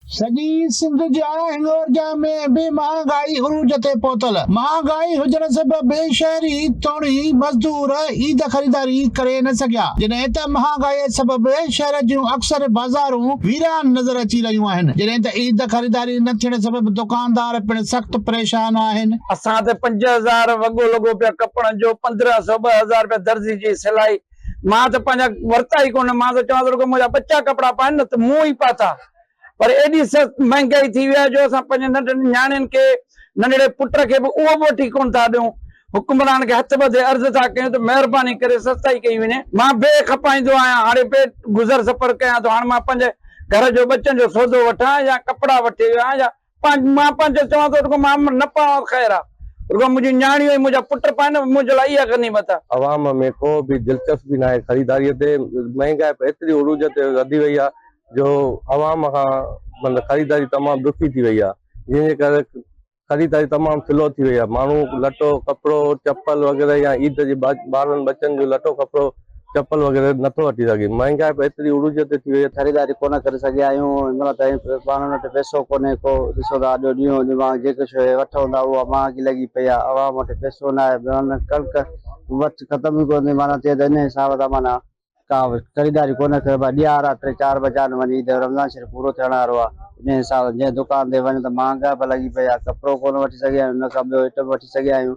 सॼी सिंध जा हिंगोरजा में बि महांगाई उरूज ते पहुतल। महांगाई हुजण सबबि शहरी तोड़ी मज़दूर ईद ख़रीदारी करे न सघिया, जॾहिं त महांगाई सबबि शहर जूं अक्सर बाज़ारूं वीरान नज़र अची रहियूं आहिनि, जॾहिं त ईद ख़रीदारी न थियण सबबि दुकानदार पिण सख़्त परेशान आहिनि। असां ते 5000 वॻो लॻो पिया कपड़नि जो, 1500 2000 रुपया दर्जी जी सिलाई। मां त पंहिंजा वरिता ई कोन, मां त चवां थो मुंहिंजा बच्चा कपिड़ा पाइनि न त मूं ई पाता। पर एॾी महांगाई थी वई आहे जो असां पंहिंजे नंढनि न्याणियुनि खे, नंढड़े पुट खे बि उहो बि वठी कोन था ॾियूं। हुकुमरान खे हथ ॿधे अर्ज़ था कयूं त महिरबानी करे सस्ताई कई वञे। मां बेखपाईंदो आहियां, हाणे पेट गुज़र सफ़र कयां थो। हाणे मां पंहिंजे घर जो बच्चनि जो सौदो वठां या कपिड़ा वठी विया या मां पंहिंजो चवां थो मां न पावां ख़ैर आहे, मुंहिंजी न्याणियूं मुंहिंजा पुट पाइनि, मुंहिंजे लाइ इहा गनीमत आहे। अवाम में को भी दिलचस्पी ना है खरीदारी ते। महंगाई एतरी उरूज ते वधी वई आहे जो अवाम खां मतलब खरीदारी तमाम दुखी थी वई आहे, जिनके करे खरीदारी तमाम स्लो थी वई आहे। माण्हू लटो कपिड़ो चप्पल वग़ैरह या ईद जे ॿारनि बच्चनि जो लटो कपिड़ो चप्पल वग़ैरह नथो वठी सघे। महंगाई एतरी उरूज ते थी वई आहे, खरीदारी कोन करे सघिया आहियूं। हिनमहिल ताईं माण्हुनि वटि पैसो कोन्हे को। ॾिसो था अॼु ॾींहों दिमाग़ जेके शइ वठूं था उहा महांगी लॻी पई आहे। अवाम वटि पैसो न आहे, कणिक वटि ख़तम ई कोन्हे। माना थिए त इन हिसाब सां माना का ख़रीदारी कोन करे। ॾियार आहे 3-4 बचा वञी ईद रमज़ान शरीफ़ पूरो थियण वारो आहे। इन हिसाब सां जंहिं दुकान ते वञ त महांगा बि लॻी पई आहे, कपिड़ो कोन वठी सघिया आहियूं, न का ॿियो आइटम वठी सघिया आहियूं।